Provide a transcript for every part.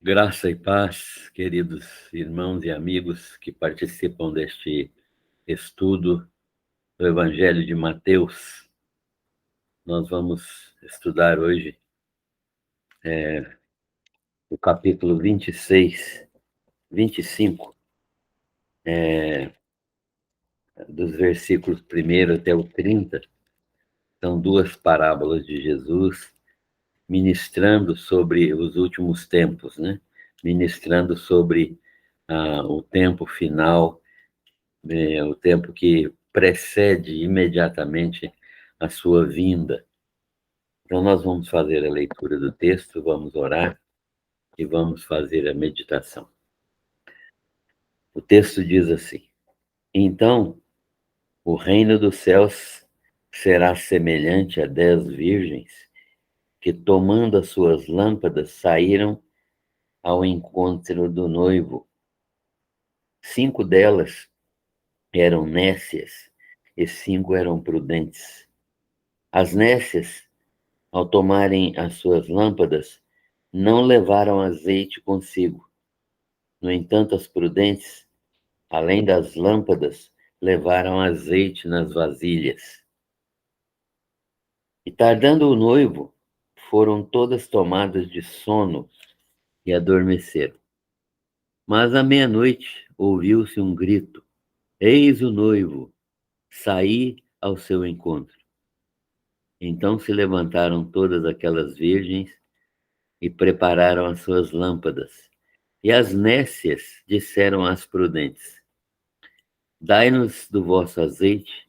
Graça e paz, queridos irmãos e amigos que participam deste estudo do Evangelho de Mateus. Nós vamos estudar hoje o capítulo 26, 25, dos versículos 1 até o 30. São duas parábolas de Jesus ministrando sobre os últimos tempos, né? Ministrando sobre o tempo final, o tempo que precede imediatamente a sua vinda. Então, nós vamos fazer a leitura do texto, vamos orar e vamos fazer a meditação. O texto diz assim: Então, o reino dos céus será semelhante a 10 virgens que, tomando as suas lâmpadas, saíram ao encontro do noivo. 5 delas eram nécias e 5 eram prudentes. As nécias, ao tomarem as suas lâmpadas, não levaram azeite consigo. No entanto, as prudentes, além das lâmpadas, levaram azeite nas vasilhas. E tardando o noivo, foram todas tomadas de sono e adormeceram. Mas à meia-noite ouviu-se um grito: Eis o noivo, saí ao seu encontro. Então se levantaram todas aquelas virgens e prepararam as suas lâmpadas. E as nécias disseram às prudentes: Dai-nos do vosso azeite,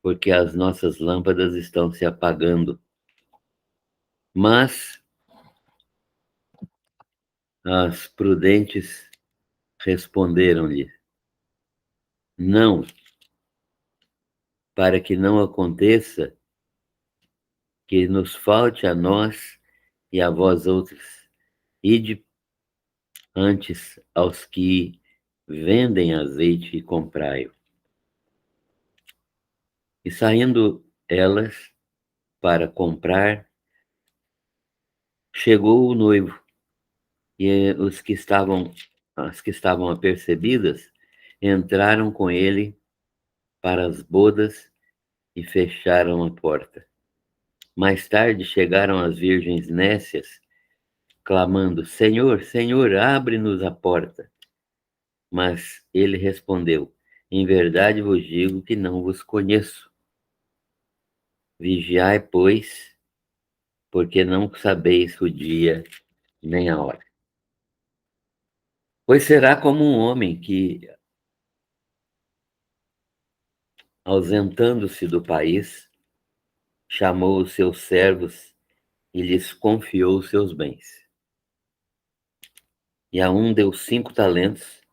porque as nossas lâmpadas estão se apagando. Mas as prudentes responderam-lhe: Não, para que não aconteça que nos falte a nós e a vós outros. Ide antes aos que vendem azeite e comprai-o. E saindo elas para comprar, chegou o noivo, e as que estavam apercebidas entraram com ele para as bodas e fecharam a porta. Mais tarde chegaram as virgens nécias, clamando: Senhor, Senhor, abre-nos a porta. Mas ele respondeu: Em verdade vos digo que não vos conheço. Vigiai, pois, porque não sabeis o dia nem a hora. Pois será como um homem que, ausentando-se do país, chamou os seus servos e lhes confiou seus bens. E a um deu 5 talentos,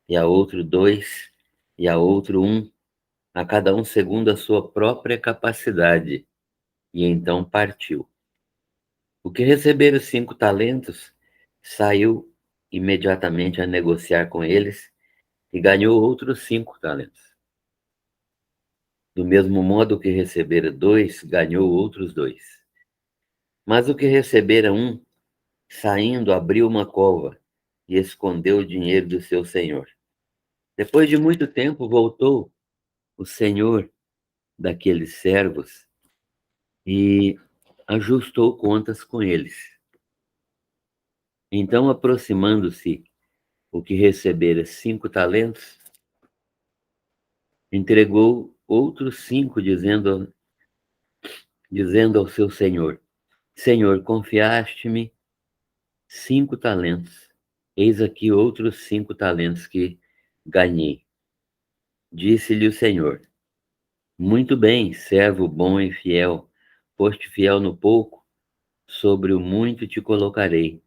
e a outro 2, e a outro 1, a cada um segundo a sua própria capacidade, e então partiu. O que recebera 5 talentos saiu imediatamente a negociar com eles e ganhou outros 5 talentos. Do mesmo modo, o que recebera 2 ganhou outros 2. Mas o que recebera 1, saindo, abriu uma cova e escondeu o dinheiro do seu senhor. Depois de muito tempo, voltou o senhor daqueles servos e ajustou contas com eles. Então, aproximando-se o que recebera 5 talentos, entregou outros 5, dizendo ao seu senhor: Senhor, confiaste-me 5 talentos. Eis aqui outros 5 talentos que ganhei. Disse-lhe o Senhor: Muito bem, servo bom e fiel. Foste fiel no pouco, sobre o muito te colocarei.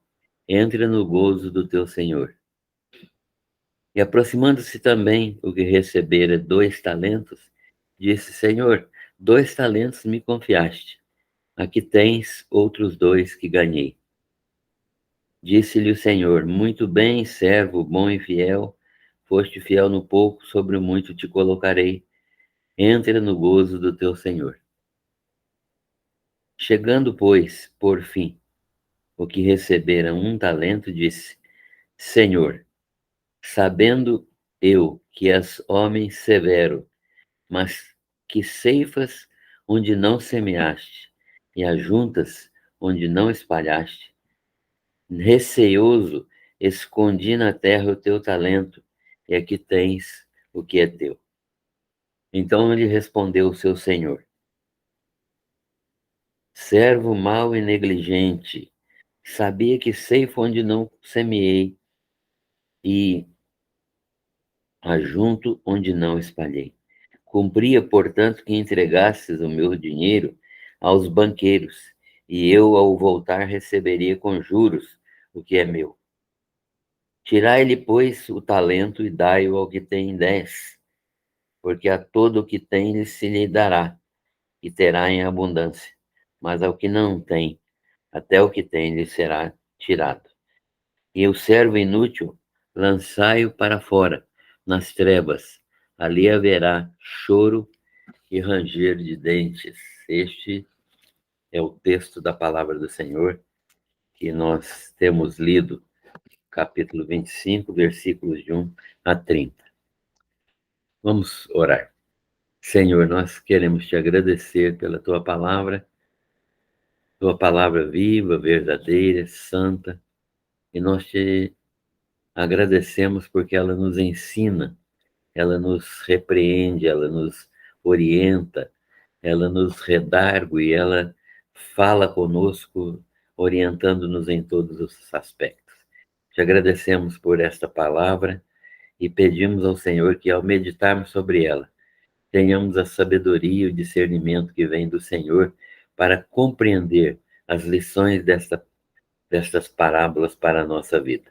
Entra no gozo do teu Senhor. E aproximando-se também o que recebera 2 talentos, disse: Senhor, 2 talentos me confiaste. Aqui tens outros 2 que ganhei. Disse-lhe o Senhor: Muito bem, servo bom e fiel. Foste fiel no pouco, sobre o muito te colocarei. Entra no gozo do teu Senhor. Chegando, pois, por fim, o que recebera 1 talento, disse: Senhor, sabendo eu que és homem severo, mas que ceifas onde não semeaste, e ajuntas onde não espalhaste, receoso, escondi na terra o teu talento, e aqui tens o que é teu. Então lhe respondeu o seu senhor: servo mau e negligente, sabia que ceifo onde não semeei, e ajunto onde não espalhei. Cumpria, portanto, que entregasses o meu dinheiro aos banqueiros, e eu, ao voltar, receberia com juros o que é meu. Tirai-lhe, pois, o talento e dai-o ao que tem 10, porque a todo o que tem se lhe dará, e terá em abundância. Mas ao que não tem, até o que tem lhe será tirado. E o servo inútil, lançai-o para fora, nas trevas. Ali haverá choro e ranger de dentes. Este é o texto da palavra do Senhor que nós temos lido, capítulo 25, versículos de 1 a 30. Vamos orar. Senhor, nós queremos te agradecer pela tua palavra viva, verdadeira, santa, e nós te agradecemos porque ela nos ensina, ela nos repreende, ela nos orienta, ela nos redargue e ela fala conosco, orientando-nos em todos os aspectos. Te agradecemos por esta palavra e pedimos ao Senhor que, ao meditarmos sobre ela, tenhamos a sabedoria e o discernimento que vem do Senhor para compreender as lições destas parábolas para a nossa vida.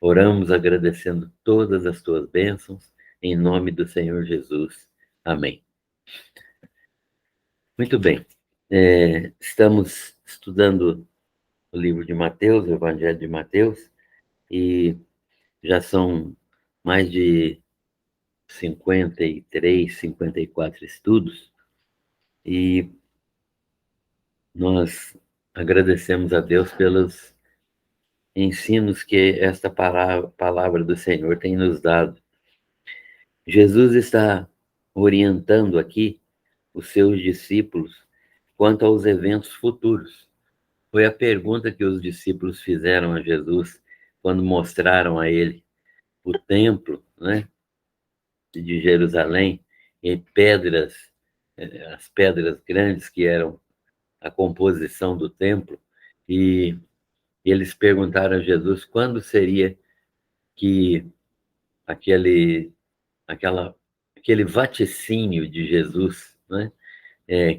Oramos agradecendo todas as tuas bênçãos, em nome do Senhor Jesus. Amém. Muito bem. Estamos estudando o livro de Mateus, o Evangelho de Mateus, e já são mais de 53, 54 estudos, e nós agradecemos a Deus pelos ensinos que esta palavra do Senhor tem nos dado. Jesus está orientando aqui os seus discípulos quanto aos eventos futuros. Foi a pergunta que os discípulos fizeram a Jesus quando mostraram a ele o templo, né, de Jerusalém, e as pedras grandes que eram a composição do templo, e eles perguntaram a Jesus quando seria que aquele, aquele vaticínio de Jesus, né,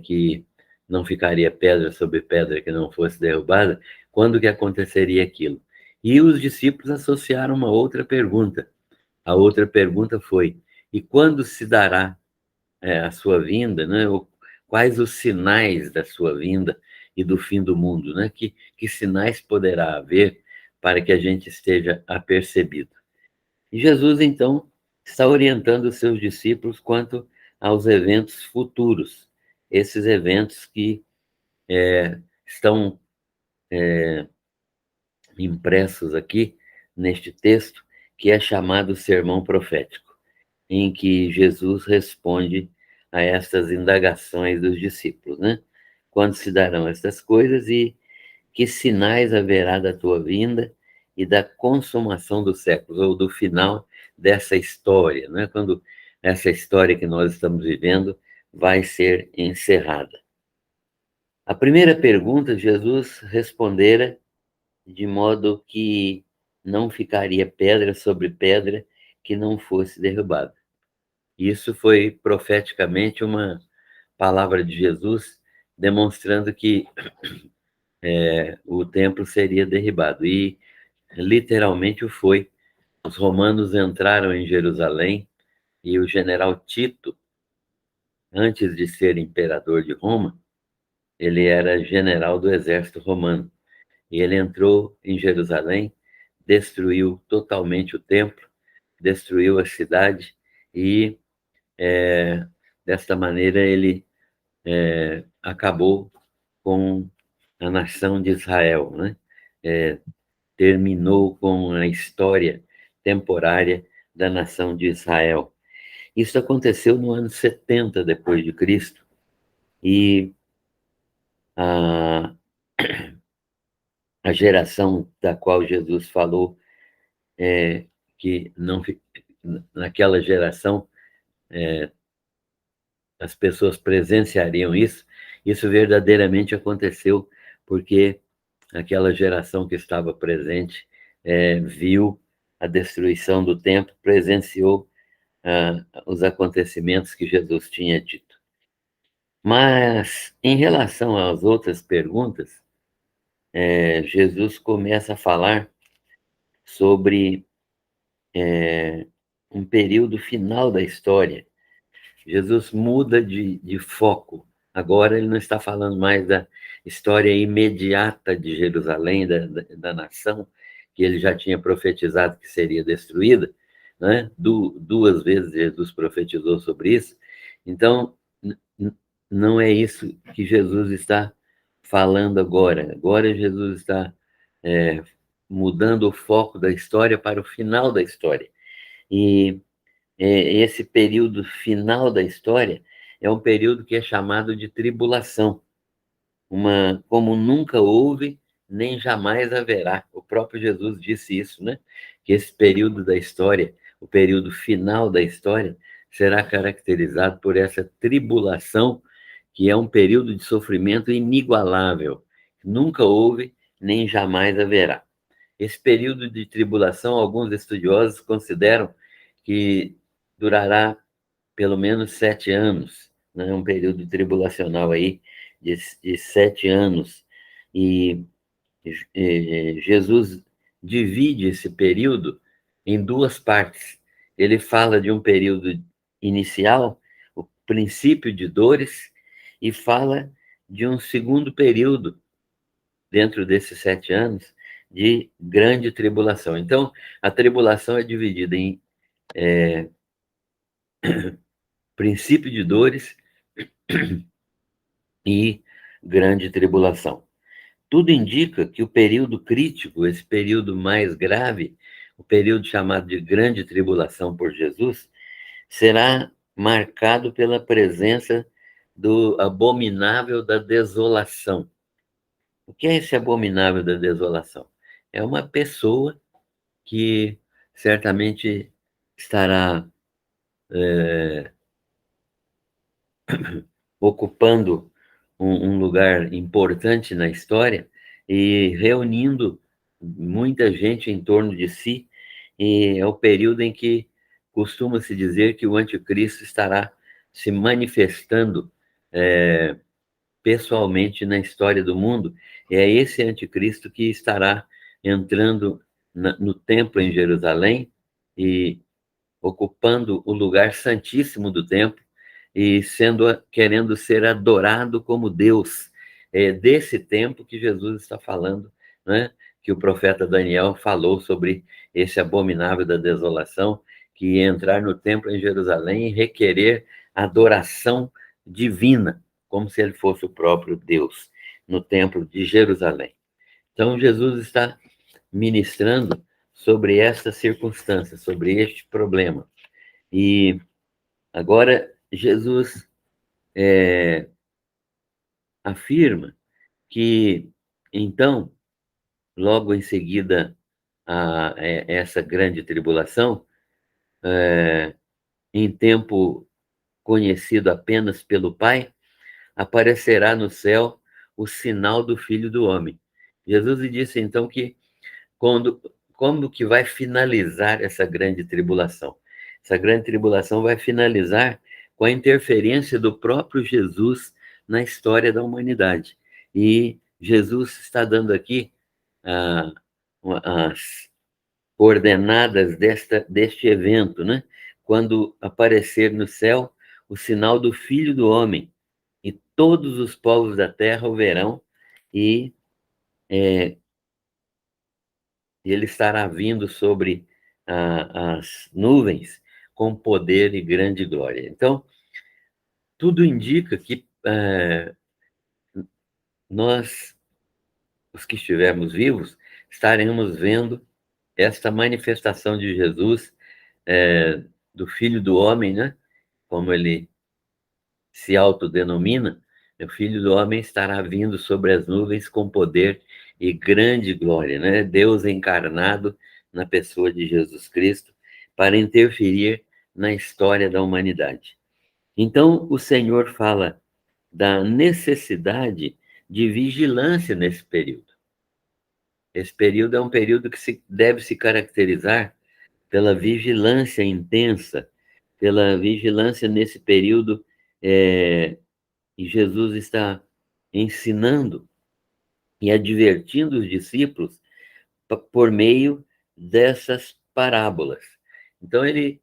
que não ficaria pedra sobre pedra que não fosse derrubada, quando que aconteceria aquilo? E os discípulos associaram uma outra pergunta. A outra pergunta foi: e quando se dará a sua vinda, né? Quais os sinais da sua vinda e do fim do mundo, né? Que sinais poderá haver para que a gente esteja apercebido? E Jesus, então, está orientando os seus discípulos quanto aos eventos futuros, esses eventos que estão impressos aqui neste texto, que é chamado Sermão Profético, em que Jesus responde a estas indagações dos discípulos, né? Quando se darão estas coisas e que sinais haverá da tua vinda e da consumação dos séculos, ou do final dessa história, né? Quando essa história que nós estamos vivendo vai ser encerrada. A primeira pergunta, Jesus respondera de modo que não ficaria pedra sobre pedra que não fosse derrubada. Isso foi profeticamente uma palavra de Jesus demonstrando que o templo seria derribado. E literalmente o foi. Os romanos entraram em Jerusalém e o general Tito, antes de ser imperador de Roma, ele era general do exército romano. E ele entrou em Jerusalém, destruiu totalmente o templo, destruiu a cidade e, desta maneira, ele acabou com a nação de Israel, né? terminou com a história temporária da nação de Israel. Isso aconteceu no ano 70 depois de Cristo, e a, a geração da qual Jesus falou que não, naquela geração as pessoas presenciariam isso, isso verdadeiramente aconteceu, porque aquela geração que estava presente viu a destruição do templo, presenciou os acontecimentos que Jesus tinha dito. Mas, em relação às outras perguntas, Jesus começa a falar sobre um período final da história. Jesus muda de foco. Agora ele não está falando mais da história imediata de Jerusalém, da nação, que ele já tinha profetizado que seria destruída, né? Duas vezes Jesus profetizou sobre isso. Então, não é isso que Jesus está falando agora. Agora Jesus está mudando o foco da história para o final da história. E esse período final da história é um período que é chamado de tribulação, como nunca houve, nem jamais haverá. O próprio Jesus disse isso, né? Que esse período da história, o período final da história, será caracterizado por essa tribulação, que é um período de sofrimento inigualável. Nunca houve, nem jamais haverá. Esse período de tribulação, alguns estudiosos consideram que durará pelo menos 7 anos, né? Um período tribulacional aí de 7 anos. E Jesus divide esse período em duas partes. Ele fala de um período inicial, o princípio de dores, e fala de um segundo período, dentro desses 7 anos, de grande tribulação. Então, a tribulação é dividida em princípio de dores e grande tribulação. Tudo indica que o período crítico, esse período mais grave, o período chamado de grande tribulação por Jesus, será marcado pela presença do abominável da desolação. O que é esse abominável da desolação? É uma pessoa que certamente estará ocupando um lugar importante na história e reunindo muita gente em torno de si, e é o período em que costuma-se dizer que o anticristo estará se manifestando pessoalmente na história do mundo. É esse anticristo que estará entrando no templo em Jerusalém e ocupando o lugar santíssimo do templo e querendo ser adorado como Deus. É desse tempo que Jesus está falando, né? Que o profeta Daniel falou sobre esse abominável da desolação, que ia entrar no templo em Jerusalém e requerer adoração divina, como se ele fosse o próprio Deus, no templo de Jerusalém. Então, Jesus está ministrando sobre esta circunstância, sobre este problema. E agora, Jesus afirma que, então, logo em seguida a essa grande tribulação, em tempo conhecido apenas pelo Pai, aparecerá no céu o sinal do Filho do Homem. Jesus disse, então, que como que vai finalizar essa grande tribulação? Essa grande tribulação vai finalizar com a interferência do próprio Jesus na história da humanidade. E Jesus está dando aqui as coordenadas deste evento, né? Quando aparecer no céu o sinal do Filho do Homem, e todos os povos da terra o verão, e ele estará vindo sobre as nuvens com poder e grande glória. Então, tudo indica que nós, os que estivermos vivos, estaremos vendo esta manifestação de Jesus, do Filho do Homem, né? Como ele se autodenomina, o Filho do Homem estará vindo sobre as nuvens com poder e grande glória, né? Deus encarnado na pessoa de Jesus Cristo para interferir na história da humanidade. Então, o Senhor fala da necessidade de vigilância nesse período. Esse período é um período que deve se caracterizar pela vigilância intensa, pela vigilância nesse período, e Jesus está ensinando e advertindo os discípulos por meio dessas parábolas. Então, ele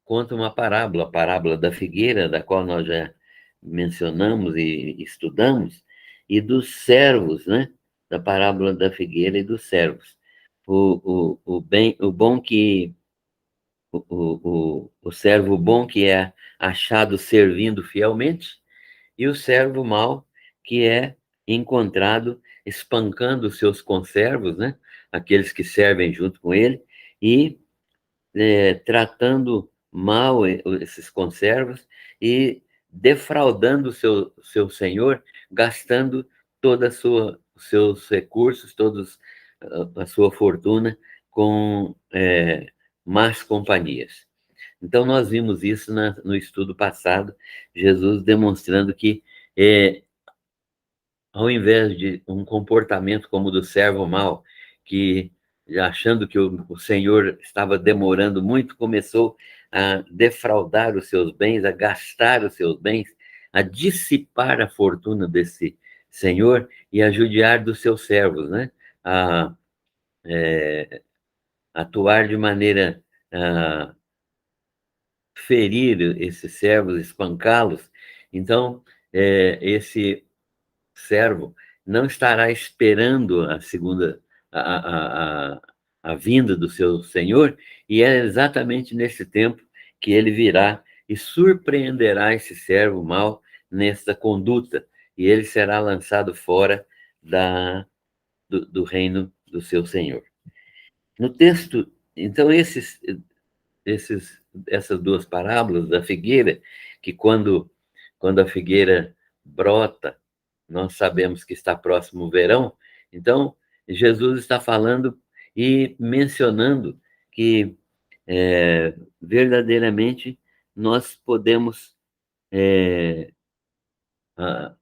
conta uma parábola, a parábola da figueira, da qual nós já mencionamos e estudamos, e dos servos, né? Da parábola da figueira e dos servos. O bom que o servo bom que é achado servindo fielmente, e o servo mau que é encontrado espancando os seus conservos, né? Aqueles que servem junto com ele, e tratando mal esses conservos e defraudando o seu senhor, gastando toda os seus recursos, todos a sua fortuna com más companhias. Então, nós vimos isso no estudo passado, Jesus demonstrando que, ao invés de um comportamento como o do servo mau, que, achando que o Senhor estava demorando muito, começou a defraudar os seus bens, a gastar os seus bens, a dissipar a fortuna desse Senhor e a judiar dos seus servos, né? A atuar de maneira a ferir esses servos, espancá-los. Então, esse servo não estará esperando a vinda do seu senhor, e é exatamente nesse tempo que ele virá e surpreenderá esse servo mau nessa conduta, e ele será lançado fora do reino do seu senhor. No texto, então, essas duas parábolas da figueira, que quando a figueira brota, nós sabemos que está próximo o verão. Então, Jesus está falando e mencionando que verdadeiramente nós podemos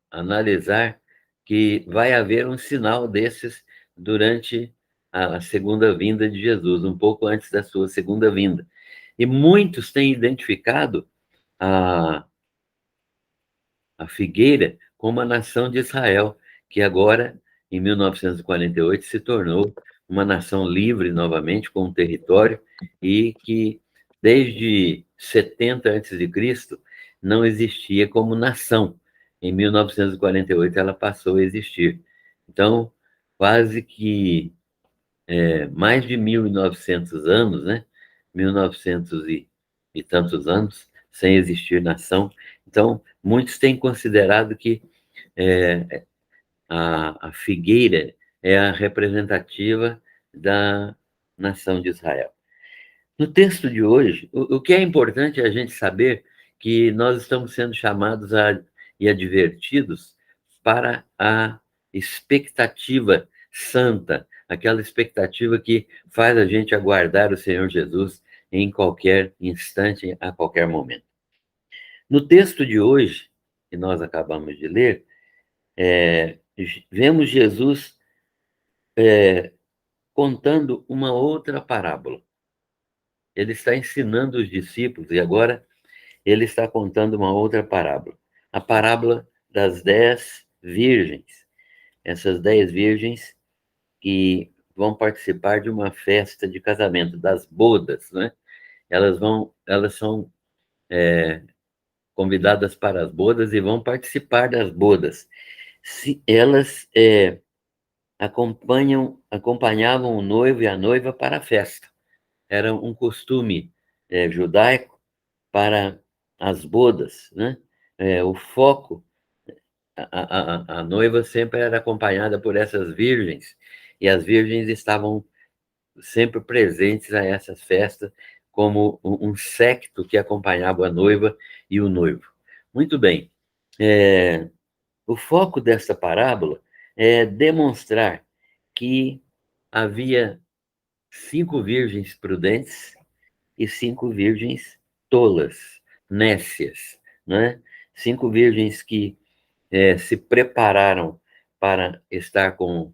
analisar que vai haver um sinal desses durante a segunda vinda de Jesus, um pouco antes da sua segunda vinda. E muitos têm identificado a figueira como a nação de Israel, que agora, em 1948, se tornou uma nação livre novamente, com um território, e que desde 70 a.C. não existia como nação. Em 1948 ela passou a existir. Então, quase que mais de 1.900 anos, né? 1.900 e tantos anos, sem existir nação. Então, muitos têm considerado que a figueira é a representativa da nação de Israel. No texto de hoje, o que é importante é a gente saber que nós estamos sendo chamados e advertidos para a expectativa santa, aquela expectativa que faz a gente aguardar o Senhor Jesus em qualquer instante, a qualquer momento. No texto de hoje, que nós acabamos de ler, vemos Jesus contando uma outra parábola. Ele está ensinando os discípulos e agora ele está contando uma outra parábola. A parábola das 10 virgens. Essas 10 virgens que vão participar de uma festa de casamento, das bodas, né? Elas são convidadas para as bodas e vão participar das bodas. Se elas acompanhavam o noivo e a noiva para a festa. Era um costume judaico para as bodas, né? O foco, a noiva sempre era acompanhada por essas virgens, e as virgens estavam sempre presentes a essas festas, como um séquito que acompanhava a noiva e o noivo. Muito bem. O foco dessa parábola é demonstrar que havia 5 virgens prudentes e 5 virgens tolas, nécias, né? 5 virgens que se prepararam para estar com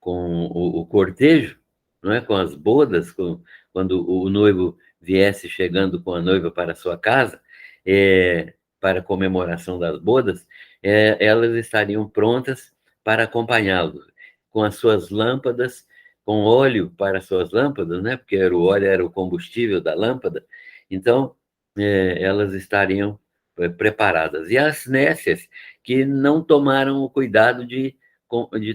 o cortejo, não é? Com as bodas, quando o noivo viesse chegando com a noiva para a sua casa, para a comemoração das bodas, elas estariam prontas para acompanhá-lo, com as suas lâmpadas, com óleo para as suas lâmpadas, né? Porque o óleo era o combustível da lâmpada, então elas estariam preparadas. E as nécias, que não tomaram o cuidado de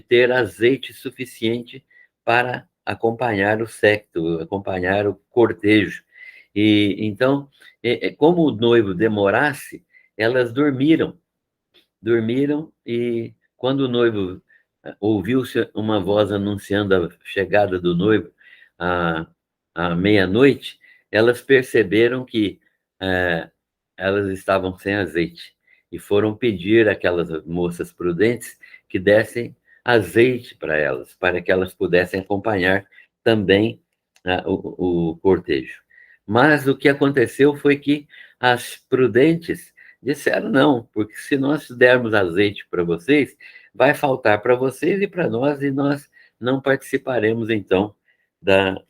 ter azeite suficiente para acompanhar o séquito, acompanhar o cortejo. E então, como o noivo demorasse, elas dormiram e quando o noivo ouviu-se uma voz anunciando a chegada do noivo à, à meia-noite, elas perceberam que eh, elas estavam sem azeite e foram pedir àquelas moças prudentes que dessem azeite para elas, para que elas pudessem acompanhar também o cortejo. Mas o que aconteceu foi que as prudentes disseram não, porque se nós dermos azeite para vocês, vai faltar para vocês e nós não participaremos então da,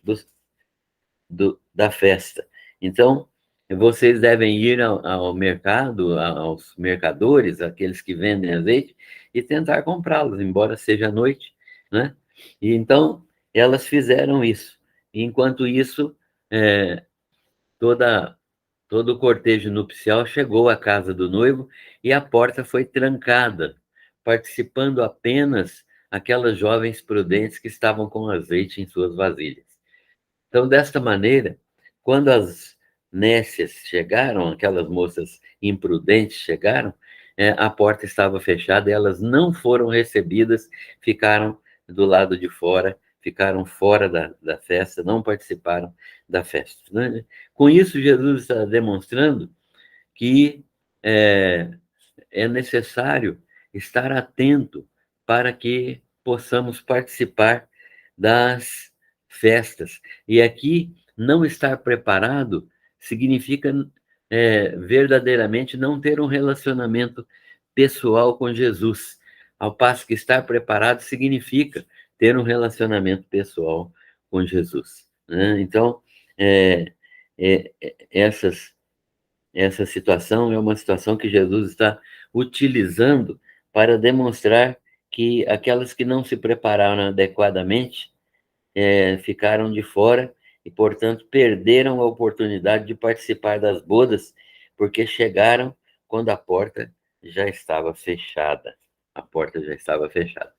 do, da festa. Então, vocês devem ir ao mercado, aos mercadores, aqueles que vendem azeite, e tentar comprá-los, embora seja à noite, né? E então, elas fizeram isso. E, enquanto isso, é, toda, todo o cortejo nupcial chegou à casa do noivo e a porta foi trancada, participando apenas aquelas jovens prudentes que estavam com azeite em suas vasilhas. Então, desta maneira, quando as nécias chegaram, aquelas moças imprudentes chegaram, a porta estava fechada e elas não foram recebidas, ficaram do lado de fora, ficaram fora da festa, não participaram da festa, né? Com isso, Jesus está demonstrando que é, é necessário estar atento para que possamos participar das festas. E aqui, não estar preparado significa verdadeiramente não ter um relacionamento pessoal com Jesus, ao passo que estar preparado significa ter um relacionamento pessoal com Jesus, né? Então, é, essa situação é uma situação que Jesus está utilizando para demonstrar que aquelas que não se prepararam adequadamente ficaram de fora e, portanto, perderam a oportunidade de participar das bodas, porque chegaram quando a porta já estava fechada. A porta já estava fechada.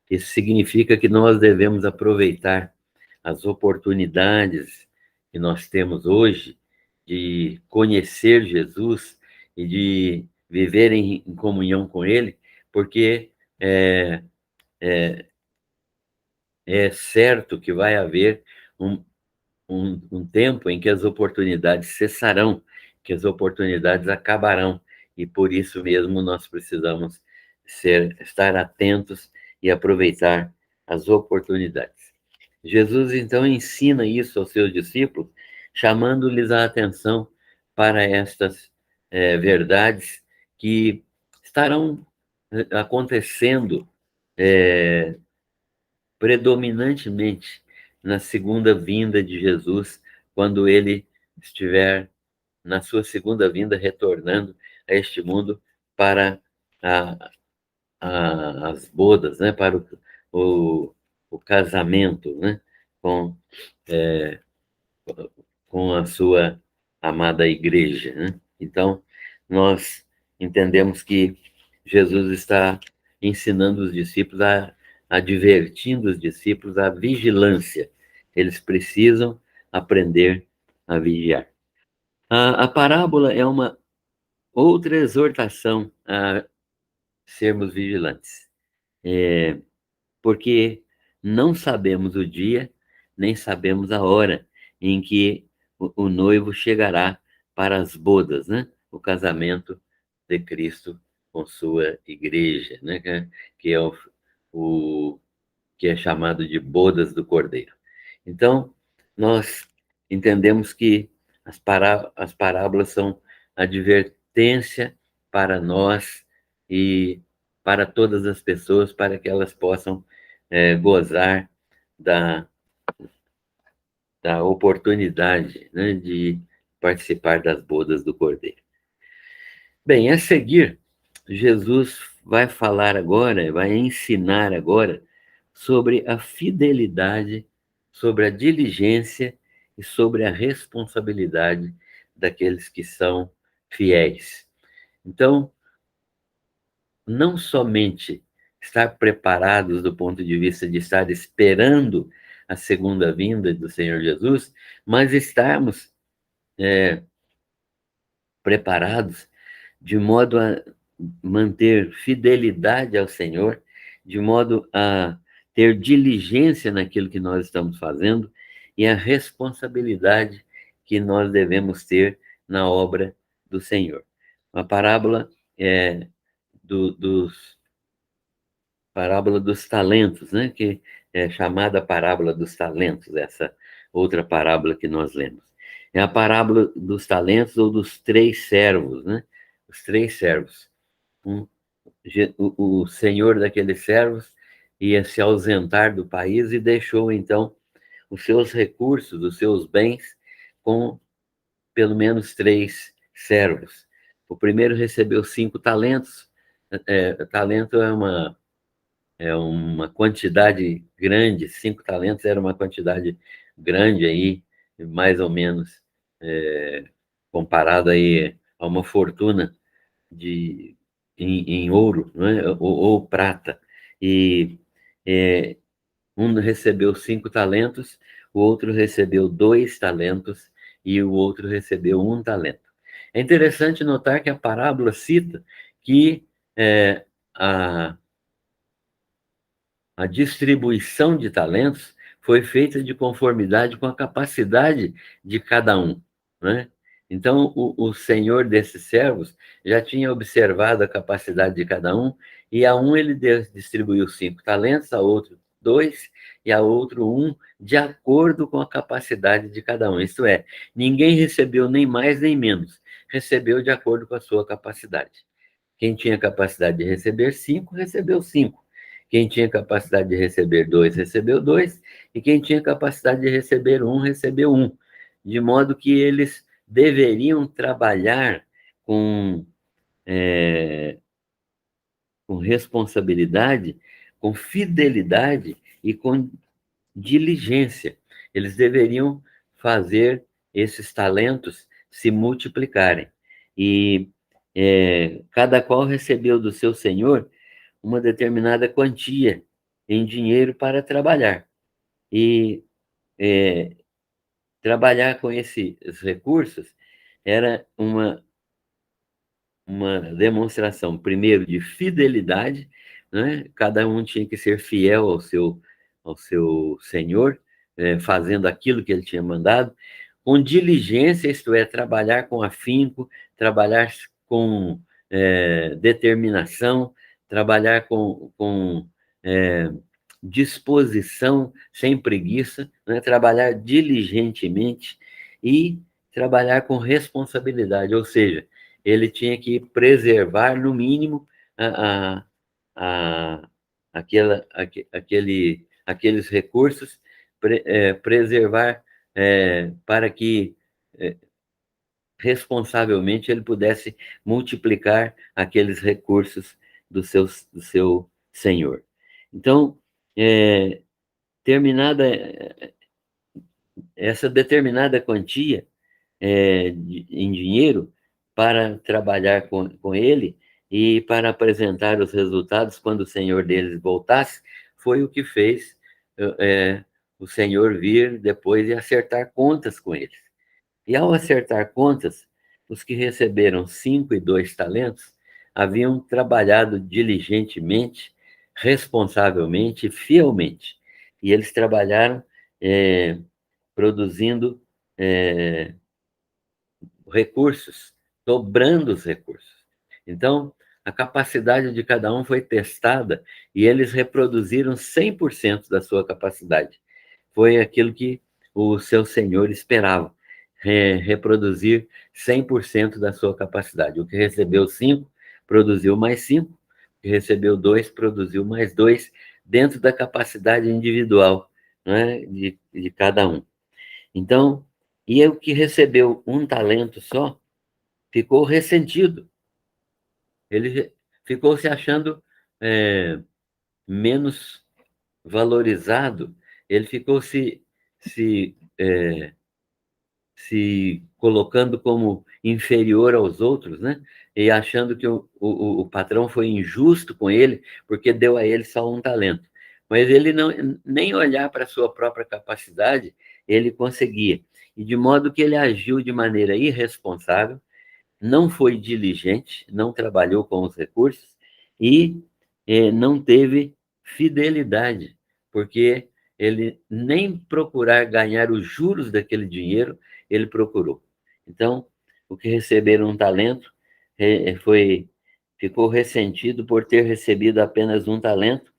Isso significa que nós devemos aproveitar as oportunidades que nós temos hoje de conhecer Jesus e de viver em comunhão com Ele, porque é, é certo que vai haver um, um tempo em que as oportunidades cessarão, que as oportunidades acabarão, e por isso mesmo nós precisamos estar atentos e aproveitar as oportunidades. Jesus então ensina isso aos seus discípulos, chamando-lhes a atenção para estas verdades que estarão acontecendo predominantemente na segunda vinda de Jesus, quando ele estiver na sua segunda vinda retornando a este mundo para a, as bodas, né, para o casamento, né, com, é, com a sua amada igreja, né? Então, nós entendemos que Jesus está ensinando os discípulos, advertindo os discípulos a vigilância. Eles precisam aprender a vigiar. A parábola é uma outra exortação a sermos vigilantes, porque não sabemos o dia, nem sabemos a hora em que o noivo chegará para as bodas, né? O casamento de Cristo com sua igreja, né? Que é o que é chamado de bodas do Cordeiro. Então, nós entendemos que as parábolas são advertência para nós e para todas as pessoas, para que elas possam gozar da, da oportunidade, né, de participar das bodas do Cordeiro. Bem, a seguir, Jesus vai falar agora, vai ensinar agora sobre a fidelidade, sobre a diligência e sobre a responsabilidade daqueles que são fiéis. Então, não somente estar preparados do ponto de vista de estar esperando a segunda vinda do Senhor Jesus, mas estarmos preparados de modo a manter fidelidade ao Senhor, de modo a ter diligência naquilo que nós estamos fazendo e a responsabilidade que nós devemos ter na obra do Senhor. A parábola é parábola dos talentos, né? Que é chamada parábola dos talentos, essa outra parábola que nós lemos. É a parábola dos talentos ou dos três servos, né? Os três servos. O senhor daqueles servos ia se ausentar do país e deixou, então, os seus recursos, os seus bens, com pelo menos três servos. O primeiro recebeu 5 talentos. Talento é uma quantidade grande, 5 talentos era uma quantidade grande aí, mais ou menos, comparado aí a uma fortuna em ouro, né? Ou prata. E é, um recebeu 5 talentos, o outro recebeu 2 talentos e o outro recebeu 1 talento. É interessante notar que a parábola cita que a a distribuição de talentos foi feita de conformidade com a capacidade de cada um, né? Então, o senhor desses servos já tinha observado a capacidade de cada um, e a um ele distribuiu 5 talentos, a outro 2, e a outro 1, de acordo com a capacidade de cada um. Isto é, ninguém recebeu nem mais nem menos, recebeu de acordo com a sua capacidade. Quem tinha capacidade de receber 5, recebeu 5. Quem tinha capacidade de receber 2, recebeu 2. E quem tinha capacidade de receber 1, recebeu 1. De modo que eles deveriam trabalhar com, com responsabilidade, com fidelidade e com diligência. Eles deveriam fazer esses talentos se multiplicarem. E cada qual recebeu do seu senhor uma determinada quantia em dinheiro para trabalhar. E trabalhar com esses recursos era uma demonstração, primeiro, de fidelidade, né? Cada um tinha que ser fiel ao seu senhor, fazendo aquilo que ele tinha mandado, com diligência, isto é, trabalhar com afinco, trabalhar com determinação, trabalhar com disposição, sem preguiça, né? Trabalhar diligentemente e trabalhar com responsabilidade, ou seja, ele tinha que preservar, no mínimo, a, a, aqueles recursos, preservar para que responsavelmente ele pudesse multiplicar aqueles recursos do seu senhor. Então, terminada essa determinada quantia em dinheiro para trabalhar com ele e para apresentar os resultados quando o senhor deles voltasse, foi o que fez o senhor vir depois e acertar contas com eles. E ao acertar contas, os que receberam 5 e 2 talentos haviam trabalhado diligentemente, responsavelmente e fielmente. E eles trabalharam produzindo recursos, dobrando os recursos. Então, a capacidade de cada um foi testada e eles reproduziram 100% da sua capacidade. Foi aquilo que o seu senhor esperava, reproduzir 100% da sua capacidade. O que recebeu 5, produziu mais 5, o que recebeu 2, produziu mais 2, dentro da capacidade individual, né, de cada um. Então, e o que recebeu um talento só, ficou ressentido. Ele ficou se achando menos valorizado, ele ficou se colocando como inferior aos outros, né? E achando que o patrão foi injusto com ele, porque deu a ele só um talento. Mas ele não, nem olhar para a sua própria capacidade, ele conseguia. E de modo que ele agiu de maneira irresponsável, não foi diligente, não trabalhou com os recursos e não teve fidelidade, porque ele nem procurar ganhar os juros daquele dinheiro, ele procurou. Então, o que receberam um talento ficou ressentido por ter recebido apenas um talento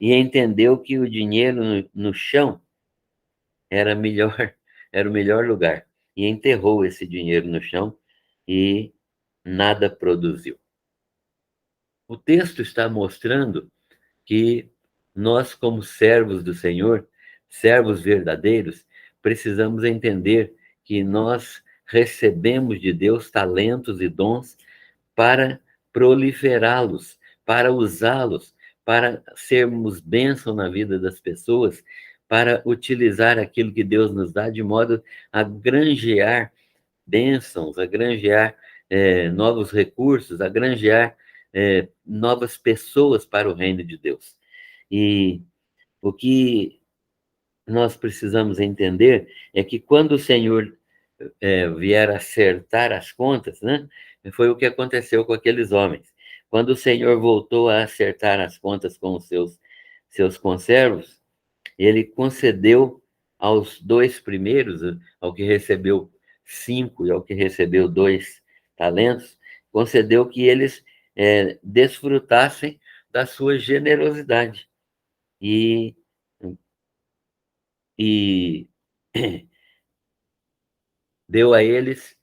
e entendeu que o dinheiro no chão era melhor, era o melhor lugar. E enterrou esse dinheiro no chão e nada produziu. O texto está mostrando que nós, como servos do Senhor, servos verdadeiros, precisamos entender que nós recebemos de Deus talentos e dons para proliferá-los, para usá-los, para sermos bênção na vida das pessoas, para utilizar aquilo que Deus nos dá de modo a granjear bênçãos, a granjear novos recursos, a granjear novas pessoas para o reino de Deus. E o que nós precisamos entender é que quando o Senhor vier acertar as contas, né, foi o que aconteceu com aqueles homens. Quando o Senhor voltou a acertar as contas com os seus conservos, ele concedeu aos 2 primeiros, ao que recebeu 5 e ao que recebeu 2 talentos, concedeu que eles desfrutassem da sua generosidade. E deu a eles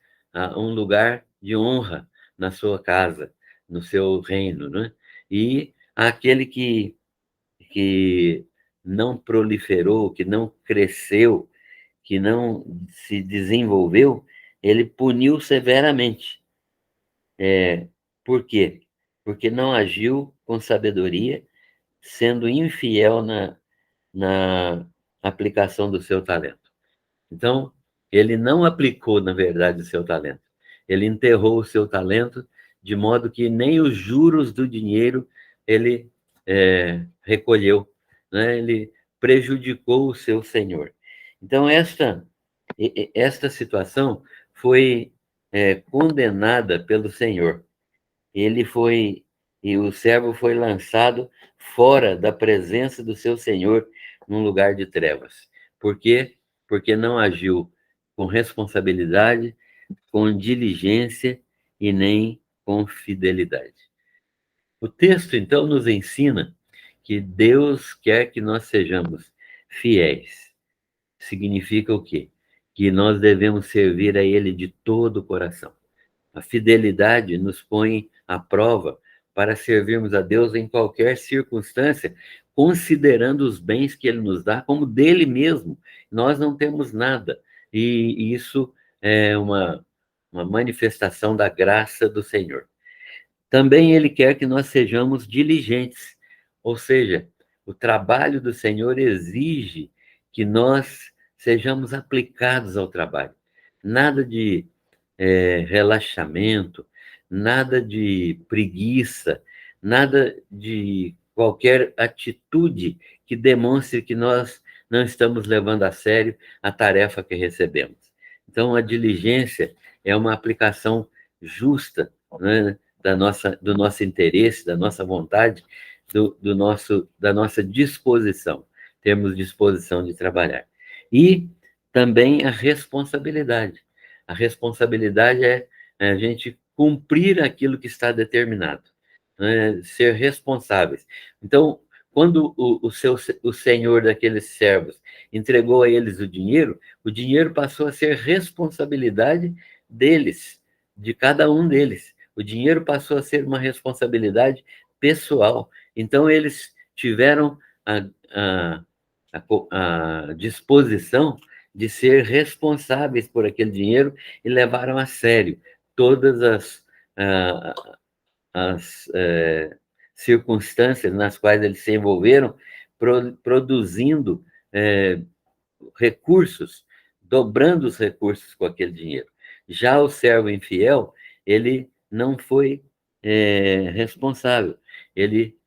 um lugar de honra na sua casa, no seu reino, né? E aquele que não proliferou, que não cresceu, que não se desenvolveu, ele puniu severamente. Por quê? Porque não agiu com sabedoria, sendo infiel na aplicação do seu talento. Então, ele não aplicou, na verdade, o seu talento. Ele enterrou o seu talento de modo que nem os juros do dinheiro ele recolheu, né? Ele prejudicou o seu senhor. Então, esta situação foi condenada pelo Senhor. E o servo foi lançado fora da presença do seu senhor num lugar de trevas. Por quê? Porque não agiu com responsabilidade, com diligência e nem com fidelidade. O texto, então, nos ensina que Deus quer que nós sejamos fiéis. Significa o quê? Que nós devemos servir a Ele de todo o coração. A fidelidade nos põe à prova para servirmos a Deus em qualquer circunstância, considerando os bens que Ele nos dá como dele mesmo. Nós não temos nada. E isso é uma manifestação da graça do Senhor. Também Ele quer que nós sejamos diligentes, ou seja, o trabalho do Senhor exige que nós sejamos aplicados ao trabalho. Nada de relaxamento, nada de preguiça, nada de qualquer atitude que demonstre que nós não estamos levando a sério a tarefa que recebemos. Então, a diligência é uma aplicação justa, né, do nosso interesse, da nossa vontade, da nossa disposição. termos disposição de trabalhar. E também a responsabilidade. A responsabilidade é a gente cumprir aquilo que está determinado, né? Ser responsáveis. Então, quando o senhor daqueles servos entregou a eles o dinheiro passou a ser responsabilidade deles, de cada um deles. O dinheiro passou a ser uma responsabilidade pessoal. Então, eles tiveram a, a disposição de ser responsáveis por aquele dinheiro e levaram a sério todas as circunstâncias nas quais eles se envolveram, produzindo recursos, dobrando os recursos com aquele dinheiro. Já o servo infiel, ele não foi responsável, ele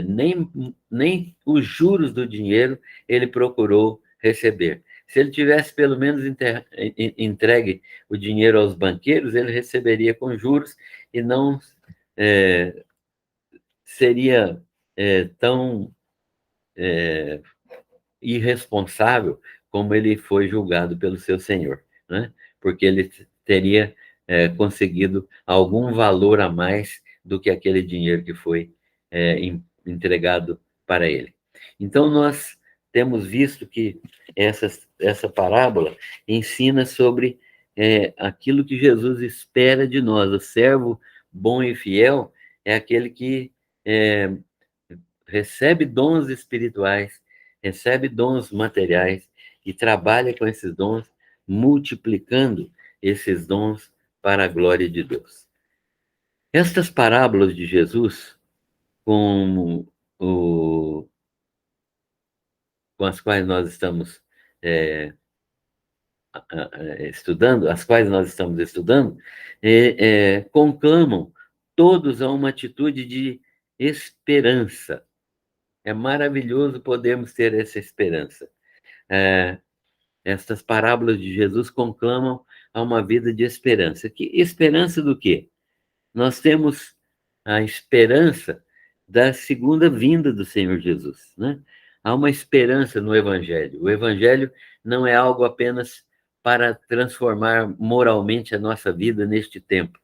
nem os juros do dinheiro ele procurou receber. Se ele tivesse pelo menos entregue o dinheiro aos banqueiros, ele receberia com juros e não seria tão irresponsável como ele foi julgado pelo seu senhor, né? Porque ele teria conseguido algum valor a mais do que aquele dinheiro que foi entregado para ele. Então, nós temos visto que essa parábola ensina sobre aquilo que Jesus espera de nós. O servo bom e fiel é aquele que recebe dons espirituais, recebe dons materiais e trabalha com esses dons, multiplicando esses dons para a glória de Deus. Estas parábolas de Jesus, com as quais nós estamos estudando, conclamam todos a uma atitude de esperança. É maravilhoso podermos ter essa esperança. Estas parábolas de Jesus conclamam a uma vida de esperança. Que esperança do quê? Nós temos a esperança da segunda vinda do Senhor Jesus, né? Há uma esperança no Evangelho. O Evangelho não é algo apenas para transformar moralmente a nossa vida neste tempo,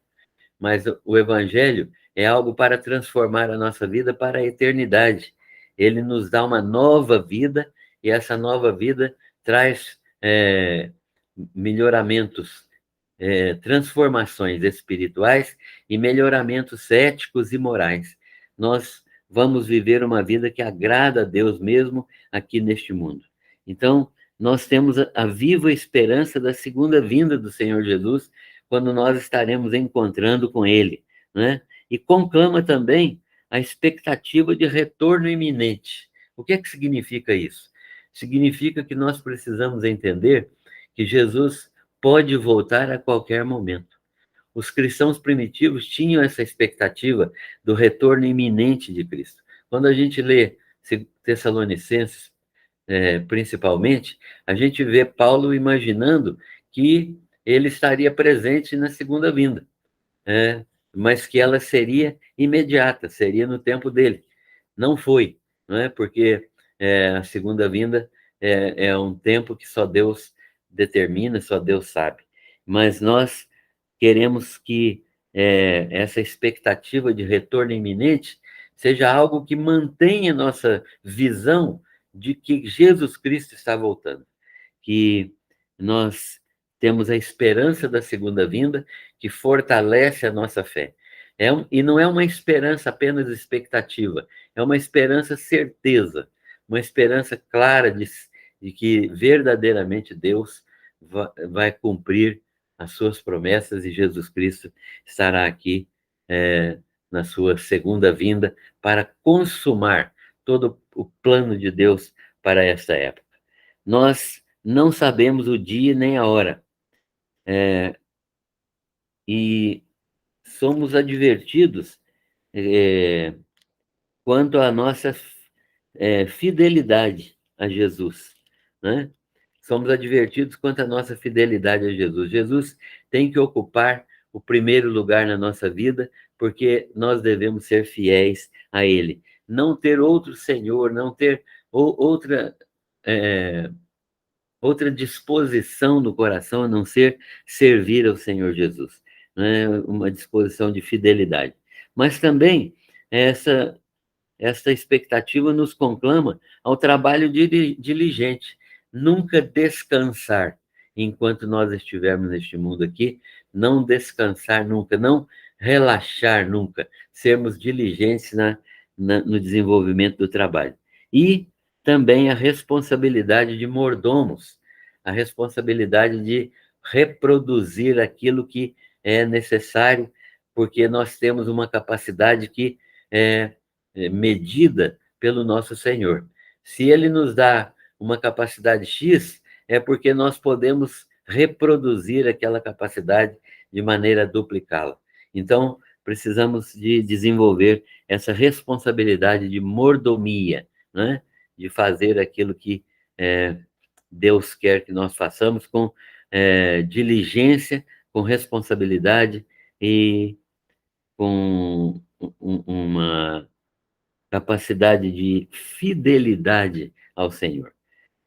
mas o Evangelho é algo para transformar a nossa vida para a eternidade. Ele nos dá uma nova vida e essa nova vida traz melhoramentos, transformações espirituais e melhoramentos éticos e morais. Nós vamos viver uma vida que agrada a Deus mesmo aqui neste mundo. Então, nós temos a viva esperança da segunda vinda do Senhor Jesus, quando nós estaremos encontrando com Ele, né? E conclama também a expectativa de retorno iminente. O que é que significa isso? Significa que nós precisamos entender que Jesus pode voltar a qualquer momento. Os cristãos primitivos tinham essa expectativa do retorno iminente de Cristo. Quando a gente lê Tessalonicenses, principalmente, a gente vê Paulo imaginando que ele estaria presente na segunda vinda, mas que ela seria imediata, seria no tempo dele. Não foi, não é? Porque a segunda vinda é um tempo que só Deus determina, só Deus sabe. Mas nós queremos que essa expectativa de retorno iminente seja algo que mantenha nossa visão de que Jesus Cristo está voltando, que nós temos a esperança da segunda vinda, que fortalece a nossa fé. E não é uma esperança apenas expectativa, é uma esperança certeza, uma esperança clara de que verdadeiramente Deus vai cumprir as suas promessas e Jesus Cristo estará aqui na sua segunda vinda para consumar todo o plano de Deus para esta época. Nós não sabemos o dia nem a hora, e somos advertidos quanto à nossa fidelidade a Jesus, né? Somos advertidos quanto à nossa fidelidade a Jesus. Jesus tem que ocupar o primeiro lugar na nossa vida, porque nós devemos ser fiéis a Ele. Não ter outro Senhor, não ter outra outra disposição no coração a não ser servir ao Senhor Jesus, né? Uma disposição de fidelidade. Mas também essa expectativa nos conclama ao trabalho diligente, nunca descansar enquanto nós estivermos neste mundo aqui, não descansar nunca, não relaxar nunca, sermos diligentes no desenvolvimento do trabalho. E também a responsabilidade de mordomos, a responsabilidade de reproduzir aquilo que é necessário, porque nós temos uma capacidade que é medida pelo nosso Senhor. Se Ele nos dá uma capacidade X, é porque nós podemos reproduzir aquela capacidade de maneira a duplicá-la. Então, precisamos de desenvolver essa responsabilidade de mordomia, né? De fazer aquilo que Deus quer que nós façamos com diligência, com responsabilidade e com uma capacidade de fidelidade ao Senhor.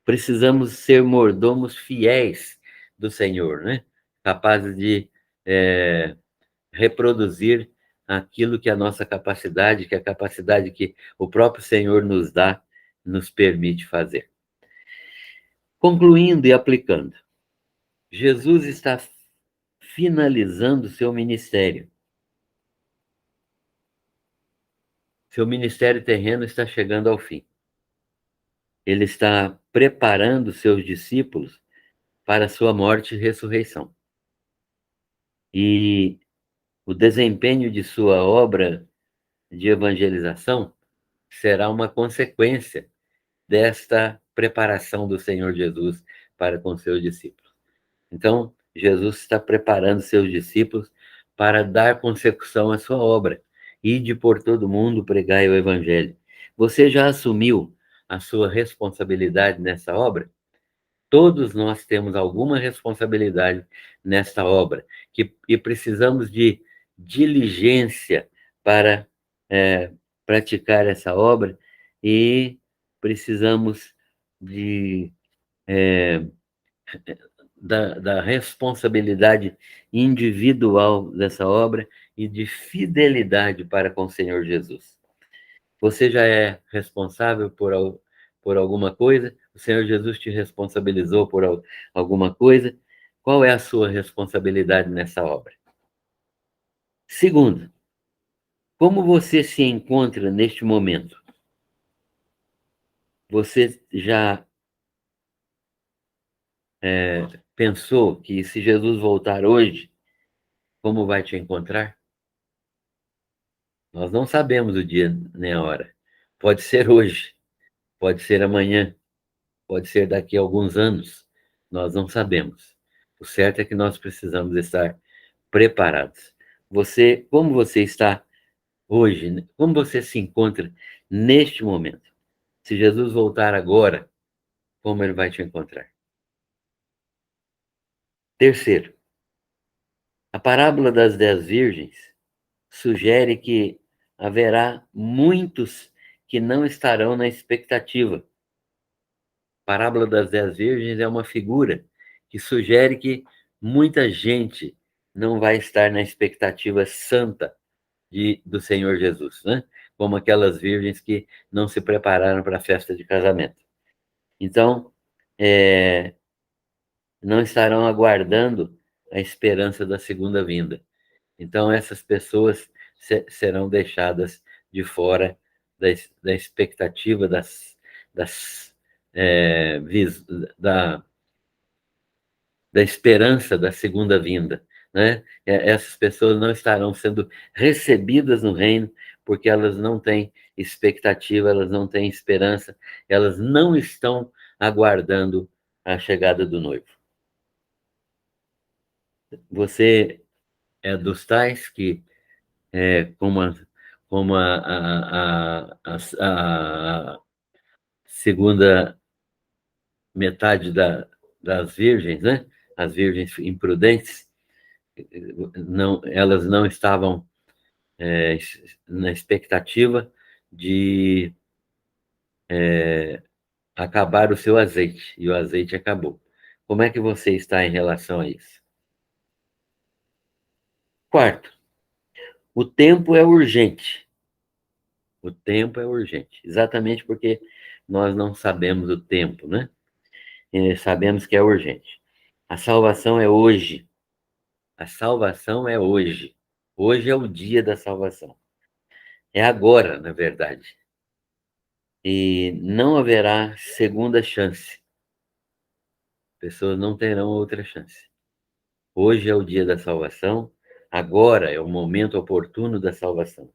Precisamos ser mordomos fiéis do Senhor, né? Capazes de reproduzir aquilo que a nossa capacidade, que a capacidade que o próprio Senhor nos dá, nos permite fazer. Concluindo e aplicando, Jesus está finalizando seu ministério. Seu ministério terreno está chegando ao fim. Ele está preparando seus discípulos para a sua morte e ressurreição. E o desempenho de sua obra de evangelização será uma consequência desta preparação do Senhor Jesus para com seus discípulos. Então, Jesus está preparando seus discípulos para dar consecução à sua obra. Ide por todo mundo, pregai o evangelho. Você já assumiu a sua responsabilidade nessa obra? Todos nós temos alguma responsabilidade nesta obra e precisamos de diligência para praticar essa obra e precisamos da responsabilidade individual dessa obra e de fidelidade para com o Senhor Jesus. Você já é responsável por alguma coisa? O Senhor Jesus te responsabilizou por alguma coisa? Qual é a sua responsabilidade nessa obra? Segundo, como você se encontra neste momento? Você já pensou que se Jesus voltar hoje, como vai te encontrar? Nós não sabemos o dia nem a hora. Pode ser hoje, pode ser amanhã, pode ser daqui a alguns anos. Nós não sabemos. O certo é que nós precisamos estar preparados. Como você está hoje? Como você se encontra neste momento? Se Jesus voltar agora, como ele vai te encontrar? Terceiro, a parábola das 10 virgens sugere que haverá muitos que não estarão na expectativa. A parábola das 10 virgens é uma figura que sugere que muita gente não vai estar na expectativa santa do Senhor Jesus, né? Como aquelas virgens que não se prepararam para a festa de casamento. Então, não estarão aguardando a esperança da segunda vinda. Então, essas pessoas serão deixadas de fora da expectativa da esperança da segunda vinda, né? Essas pessoas não estarão sendo recebidas no reino porque elas não têm expectativa, elas não têm esperança, elas não estão aguardando a chegada do noivo. Você é dos tais que, como a segunda metade das virgens, né? As virgens imprudentes, elas não estavam na expectativa de acabar o seu azeite, e o azeite acabou. Como é que você está em relação a isso? Quarto, o tempo é urgente. O tempo é urgente, exatamente porque nós não sabemos o tempo, né? E sabemos que é urgente. A salvação é hoje. A salvação é hoje. Hoje é o dia da salvação. É agora, na verdade. E não haverá segunda chance. Pessoas não terão outra chance. Hoje é o dia da salvação. Agora é o momento oportuno da salvação.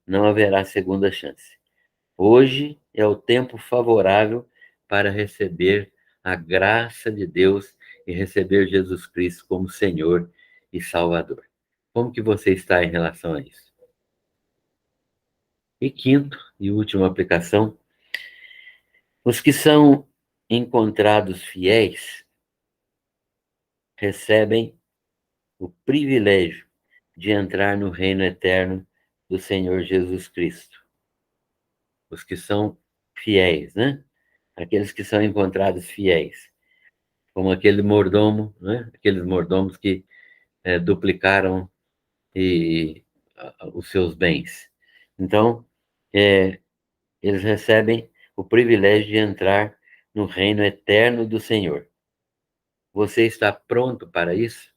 Não haverá segunda chance. Hoje é o tempo favorável para receber a graça de Deus e receber Jesus Cristo como Senhor e Salvador. Como que você está em relação a isso? E quinto e última aplicação, os que são encontrados fiéis recebem o privilégio de entrar no reino eterno do Senhor Jesus Cristo. Os que são fiéis, né? Aqueles que são encontrados fiéis, como aquele mordomo, né? Aqueles mordomos que duplicaram os seus bens. Então, eles recebem o privilégio de entrar no reino eterno do Senhor. Você está pronto para isso?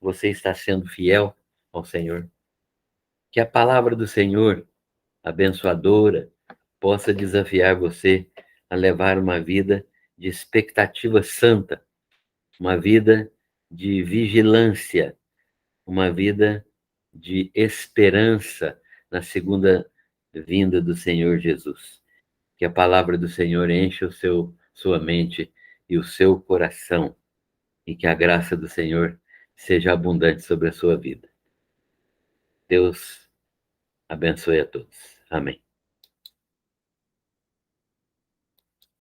Você está sendo fiel ao Senhor? Que a palavra do Senhor, abençoadora, possa desafiar você a levar uma vida de expectativa santa, uma vida de vigilância, uma vida de esperança na segunda vinda do Senhor Jesus. Que a palavra do Senhor encha sua mente e o seu coração, e que a graça do Senhor seja abundante sobre a sua vida. Deus abençoe a todos. Amém.